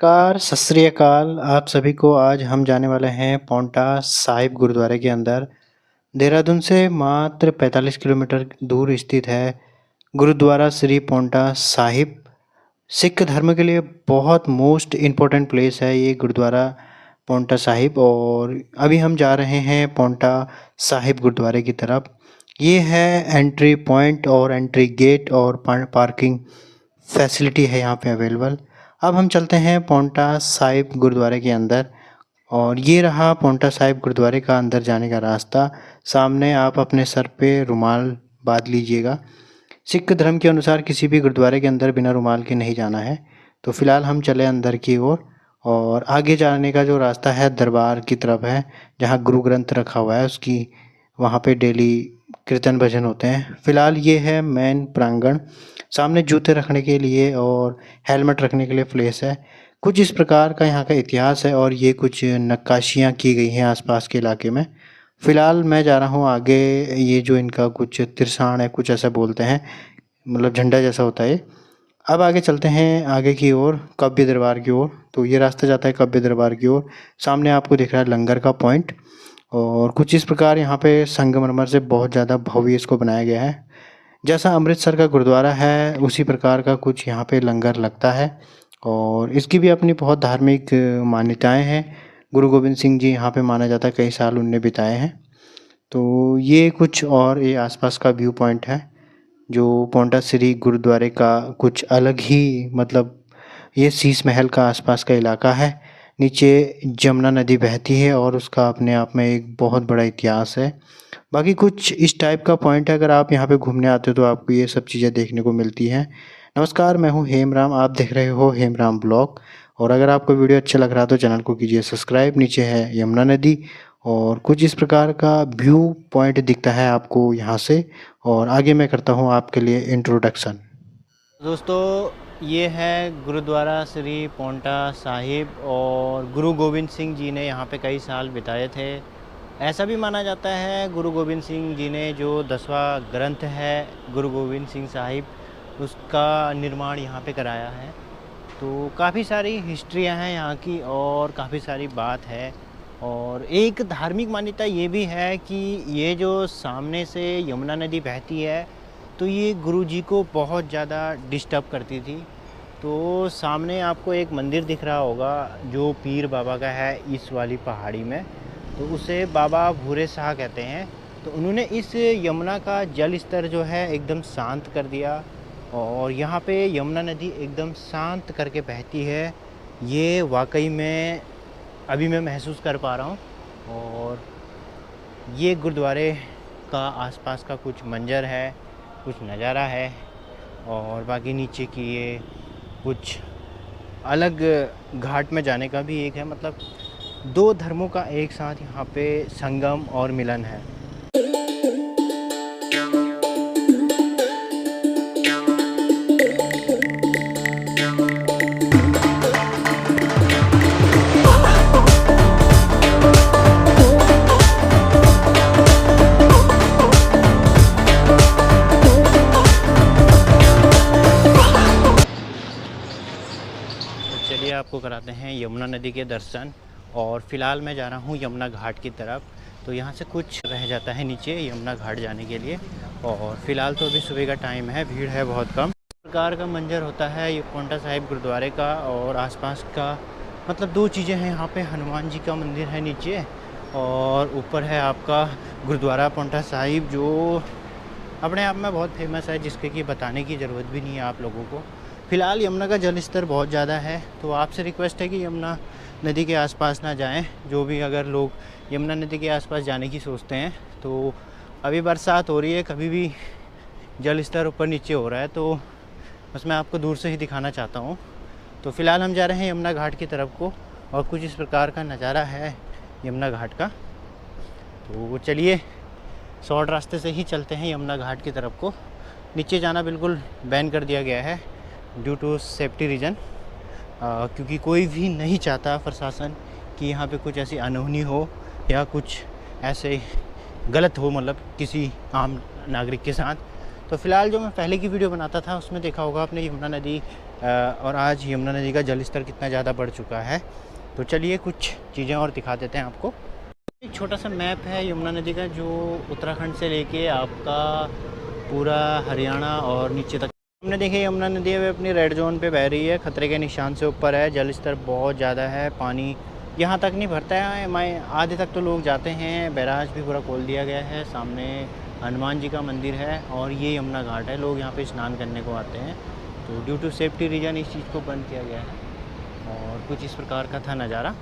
Car सत श्री अकाल। आप सभी को आज हम जाने वाले हैं पांवटा साहिब गुरुद्वारे के अंदर। देहरादून से मात्र 45 किलोमीटर दूर स्थित है गुरुद्वारा श्री पांवटा साहिब। सिख धर्म के लिए बहुत मोस्ट इम्पोर्टेंट प्लेस है ये गुरुद्वारा पांवटा साहिब। और अभी हम जा रहे हैं पांवटा साहिब गुरुद्वारे की तरफ। ये है एंट्री पॉइंट और एंट्री गेट और पार्किंग फैसिलिटी है यहाँ पे अवेलेबल। अब हम चलते हैं पांवटा साहिब गुरुद्वारे के अंदर और ये रहा पांवटा साहिब गुरुद्वारे का अंदर जाने का रास्ता। सामने आप अपने सर पे रुमाल बांध लीजिएगा। सिख धर्म के अनुसार किसी भी गुरुद्वारे के अंदर बिना रुमाल के नहीं जाना है। तो फिलहाल हम चले अंदर की ओर और आगे जाने का जो रास्ता है दरबार की तरफ है, जहाँ गुरु ग्रंथ रखा हुआ है उसकी वहाँ पे डेली कीर्तन भजन होते हैं। फिलहाल ये है मेन प्रांगण। सामने जूते रखने के लिए और हेलमेट रखने के लिए प्लेस है। कुछ इस प्रकार का यहाँ का इतिहास है और ये कुछ नक्काशियाँ की गई हैं आसपास के इलाके में। फ़िलहाल मैं जा रहा हूँ आगे। ये जो इनका कुछ तिरसाण है, कुछ ऐसा बोलते हैं, मतलब झंडा जैसा होता है। अब आगे चलते हैं आगे की ओर, कब्य दरबार की ओर। तो ये रास्ता जाता है कब्य दरबार की ओर। सामने आपको दिख रहा है लंगर का पॉइंट और कुछ इस प्रकार यहाँ पे संगमरमर से बहुत ज़्यादा भव्य इसको बनाया गया है। जैसा अमृतसर का गुरुद्वारा है उसी प्रकार का कुछ यहाँ पे लंगर लगता है और इसकी भी अपनी बहुत धार्मिक मान्यताएं हैं। गुरु गोविंद सिंह जी यहाँ पे माना जाता है कई साल उनने बिताए हैं। तो ये कुछ और ये आसपास का व्यू पॉइंट है जो पांवटा श्री गुरुद्वारे का कुछ अलग ही, मतलब ये शीश महल का आसपास का इलाका है। नीचे जमुना नदी बहती है और उसका अपने आप में एक बहुत बड़ा इतिहास है। बाकी कुछ इस टाइप का पॉइंट है। अगर आप यहाँ पे घूमने आते हो तो आपको ये सब चीज़ें देखने को मिलती हैं। नमस्कार, मैं हूँ हेमराम, आप देख रहे हो हेमराम ब्लॉग। और अगर आपको वीडियो अच्छा लग रहा है तो चैनल को कीजिए सब्सक्राइब। नीचे है यमुना नदी और कुछ इस प्रकार का व्यू पॉइंट दिखता है आपको यहाँ से। और आगे मैं करता हूँ आपके लिए इंट्रोडक्शन। दोस्तों, ये है गुरुद्वारा श्री पांवटा साहिब और गुरु गोविंद सिंह जी ने यहाँ पे कई साल बिताए थे। ऐसा भी माना जाता है गुरु गोविंद सिंह जी ने जो 10वां ग्रंथ है गुरु गोविंद सिंह साहिब, उसका निर्माण यहाँ पे कराया है। तो काफ़ी सारी हिस्ट्रियाँ हैं यहाँ की और काफ़ी सारी बात है। और एक धार्मिक मान्यता ये भी है कि ये जो सामने से यमुना नदी बहती है तो ये गुरु जी को बहुत ज़्यादा डिस्टर्ब करती थी। तो सामने आपको एक मंदिर दिख रहा होगा जो पीर बाबा का है इस वाली पहाड़ी में, तो उसे बाबा भूरे शाह कहते हैं। तो उन्होंने इस यमुना का जल स्तर जो है एकदम शांत कर दिया और यहाँ पे यमुना नदी एकदम शांत करके बहती है। ये वाकई में अभी मैं महसूस कर पा रहा हूँ। और ये गुरुद्वारे का आसपास का कुछ मंजर है, कुछ नज़ारा है। और बाकी नीचे की ये कुछ अलग घाट में जाने का भी एक है, मतलब दो धर्मों का एक साथ यहाँ पे संगम और मिलन है। चलिए आपको कराते हैं यमुना नदी के दर्शन। और फ़िलहाल मैं जा रहा हूँ यमुना घाट की तरफ। तो यहाँ से कुछ रह जाता है नीचे यमुना घाट जाने के लिए। और फ़िलहाल तो अभी सुबह का टाइम है, भीड़ है बहुत कम। इस प्रकार का मंजर होता है ये पांवटा साहिब गुरुद्वारे का और आसपास का। मतलब दो चीज़ें हैं यहाँ पे, हनुमान जी का मंदिर है नीचे और ऊपर है आपका गुरुद्वारा पांवटा साहिब जो अपने आप में बहुत फेमस है, जिसके कि बताने की ज़रूरत भी नहीं है आप लोगों को। फ़िलहाल यमुना का जल स्तर बहुत ज़्यादा है, तो आपसे रिक्वेस्ट है कि यमुना नदी के आसपास ना जाएं। जो भी अगर लोग यमुना नदी के आसपास जाने की सोचते हैं, तो अभी बरसात हो रही है, कभी भी जल स्तर ऊपर नीचे हो रहा है, तो बस मैं आपको दूर से ही दिखाना चाहता हूँ। तो फ़िलहाल हम जा रहे हैं यमुना घाट की तरफ को और कुछ इस प्रकार का नज़ारा है यमुना घाट का। तो चलिए शॉर्ट रास्ते से ही चलते हैं यमुना घाट की तरफ को। नीचे जाना बिल्कुल बैन कर दिया गया है ड्यू टू सेफ्टी रीज़न, क्योंकि कोई भी नहीं चाहता प्रशासन कि यहाँ पे कुछ ऐसी अनहोनी हो या कुछ ऐसे गलत हो, मतलब किसी आम नागरिक के साथ। तो फ़िलहाल जो मैं पहले की वीडियो बनाता था उसमें देखा होगा आपने, यमुना नदी और आज यमुना नदी का जल स्तर कितना ज़्यादा बढ़ चुका है। तो चलिए कुछ चीज़ें और दिखा देते हैं आपको। एक छोटा सा मैप है यमुना नदी का, जो उत्तराखंड से लेके आपका पूरा हरियाणा और नीचे तक। हमने देखिए यमुना नदी है अपनी रेड जोन पे बह रही है, खतरे के निशान से ऊपर है, जल स्तर बहुत ज़्यादा है, पानी यहाँ तक नहीं भरता है, मैं आधे तक तो लोग जाते हैं। बैराज भी पूरा खोल दिया गया है, सामने हनुमान जी का मंदिर है और ये यमुना घाट है, लोग यहाँ पे स्नान करने को आते हैं। तो ड्यू टू सेफ्टी रीज़न इस चीज़ को बंद किया गया है और कुछ इस प्रकार का था नज़ारा।